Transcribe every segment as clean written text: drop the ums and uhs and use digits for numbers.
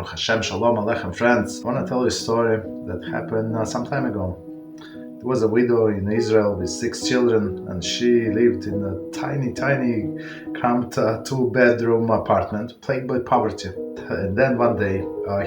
HaShem, Shalom Aleichem, friends. I want to tell you a story that happened some time ago. There was a widow in Israel with 6 children, and she lived in a tiny, cramped 2-bedroom apartment plagued by poverty. And then one day,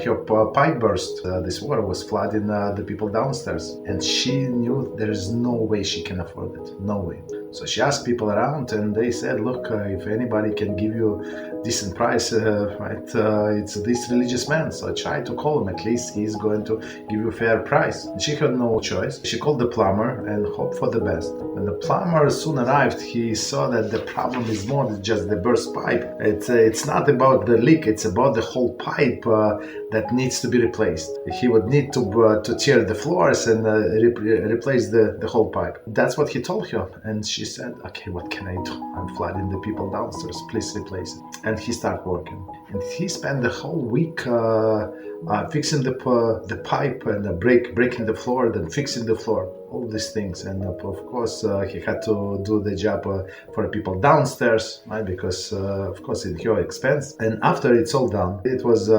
her pipe burst. This water was flooding the people downstairs, and she knew there is no way she can afford it. No way. So she asked people around, and they said, look, if anybody can give you decent price, it's this religious man. So I tried to call him. At least he's going to give you a fair price. And she had no choice. She called the plumber and hoped for the best. When the plumber soon arrived, he saw that the problem is more than just the burst pipe. It's not about the leak. It's about the whole pipe that needs to be replaced. He would need to tear the floors and replace the whole pipe. That's what he told her. And she said, okay, what can I do? I'm flooding the people downstairs. Please replace it. And he started working. And he spent the whole week fixing the pipe and breaking the floor, then fixing the floor, all these things. And of course, he had to do the job for the people downstairs, right? Because of course, it's your expense. And after it's all done, it was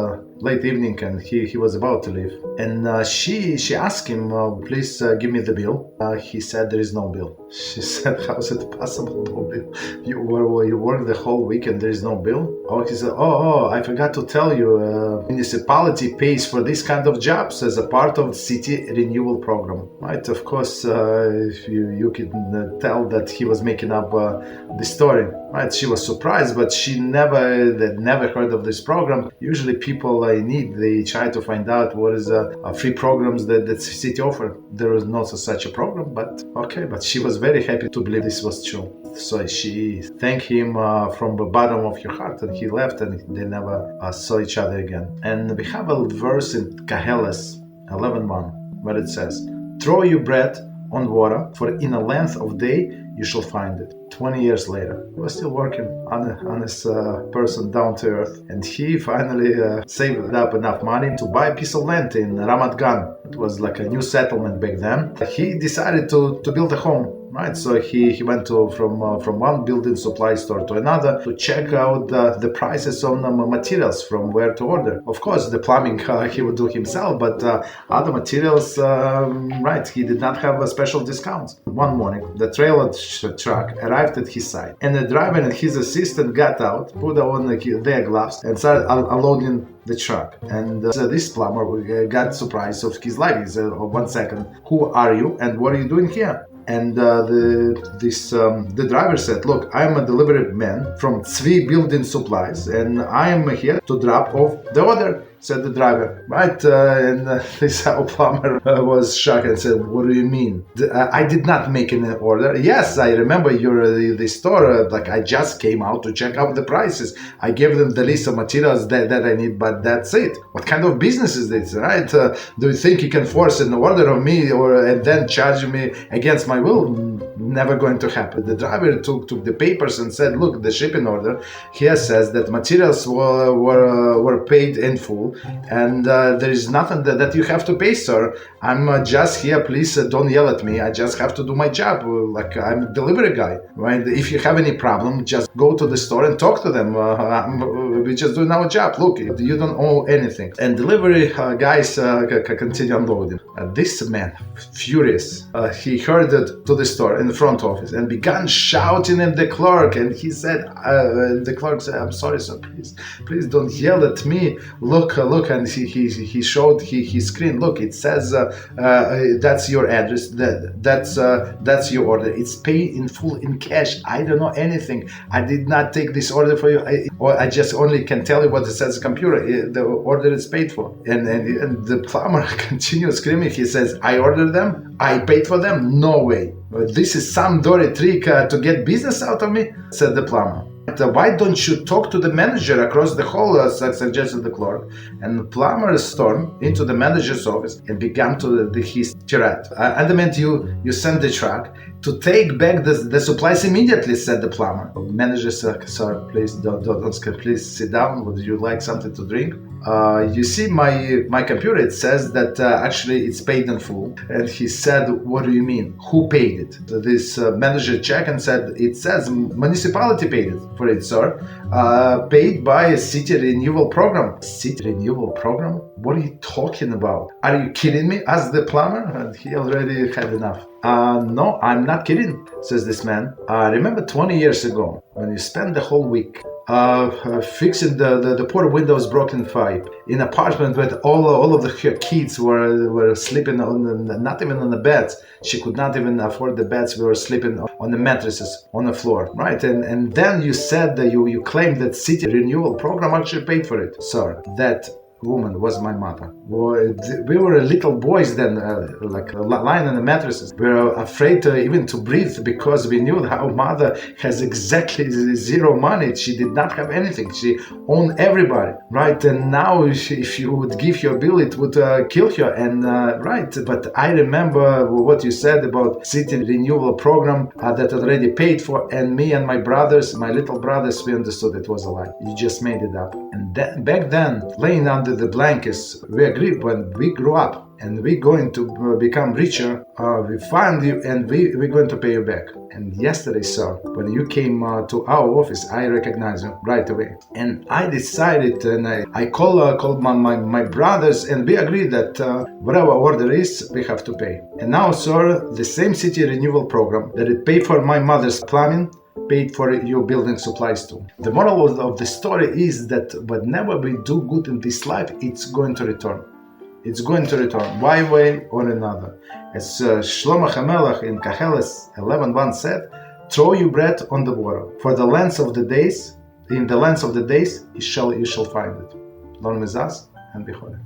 late evening, and he was about to leave. And she asked him, please give me the bill. He said, there is no bill. She said, how is it possible, no bill? You worked the whole week and there is no bill? Oh, he said, oh, I forgot to tell you, municipality pays for this kind of jobs as a part of city renewal program, right? Of course, you can tell that he was making up the story, right? She was surprised, but she never heard of this program. Usually people in need, they try to find out what is free programs that the city offer. There was not such a program, but okay, but she was very happy to believe this was true. So she thanked him from the bottom of her heart, and he left, and they never saw each other again. And we have a verse in Koheles 11:1 where it says, throw your bread on water, for in a length of day you shall find it. 20 years later, he was still working, honest person, down to earth, and he finally saved up enough money to buy a piece of land in Ramat Gan. It was like a new settlement back then. He decided to build a home. Right, so he went from one building supply store to another to check out the prices on materials from where to order. Of course, the plumbing he would do himself, but other materials, right, he did not have special discounts. One morning, the trailer truck arrived at his site, and the driver and his assistant got out, put on their gloves, and started unloading the truck. And this plumber got surprised of his life. He said, oh, 1 second, who are you and what are you doing here? And the driver said, look, I'm a delivery man from Tzvi Building Supplies, and I'm here to drop off the order, said the driver, right? And this plumber was shocked and said, what do you mean? I did not make an order. Yes, I remember the store, like I just came out to check out the prices. I gave them the list of materials that I need, but that's it. What kind of business is this, right? Do you think you can force an order on me and then charge me against my will? Never going to happen. The driver took the papers and said, look, the shipping order here says that materials were paid in full, and there is nothing that you have to pay, sir. I'm just here. Please don't yell at me. I just have to do my job. Like I'm a delivery guy, right? If you have any problem, just go to the store and talk to them. We're just doing our job. Look, you don't owe anything. And delivery guys continue unloading. This man, furious, he hurried to the store in the front office and began shouting at the clerk. And he said, the clerk said, I'm sorry, sir, please don't yell at me. Look, and he showed his screen. Look, it says that's your address, that's your order. It's paid in full in cash. I don't know anything. I did not take this order for you. I just only can tell you what it says on the computer. The order is paid for. And the plumber continues screaming. He says, I ordered them, I paid for them. No way. This is some dirty trick to get business out of me, said the plumber. Why don't you talk to the manager across the hall, suggested the clerk. And the plumber stormed into the manager's office and began his tirade. And the minute you send the truck, to take back the supplies immediately, said the plumber. The manager said, sir, please don't please sit down. Would you like something to drink? You see my computer, it says that actually it's paid in full. And he said, what do you mean? Who paid it? This manager checked and said, it says municipality paid it for it, sir. Paid by a city renewal program. City renewal program? What are you talking about? Are you kidding me? Asked the plumber, and he already had enough. No, I'm not kidding, says this man. Remember 20 years ago when you spent the whole week fixing the poor windows broken pipe in apartment where all of her kids were sleeping on not even on the beds. She could not even afford the beds. We were sleeping on the mattresses on the floor, right? And then you said that you claimed that city renewal program actually paid for it, sir. That woman was my mother. We were little boys then, like lying on the mattresses. We were afraid even to breathe because we knew how mother has exactly zero money. She did not have anything. She owned everybody, right? And now if you would give your bill, it would kill her. And right, but I remember what you said about city renewal program that already paid for, and me and my brothers, my little brothers, we understood it was a lie. You just made it up. And back then, laying under the blankets, we agreed when we grew up and we're going to become richer, we find you and we're going to pay you back. And yesterday, sir, when you came to our office, I recognized you right away. And I decided, and I called my brothers, and we agreed that whatever order is, we have to pay. And now, sir, the same city renewal program that it paid for my mother's plumbing, paid for your building supplies too. The moral of the story is that whenever we do good in this life, it's going to return. It's going to return, one way or another. As Shlomo HaMelech in Koheles 11:1 said, throw your bread on the water. For the length of the days, in the length of the days, you shall find it. Lord Mizas and Bechore.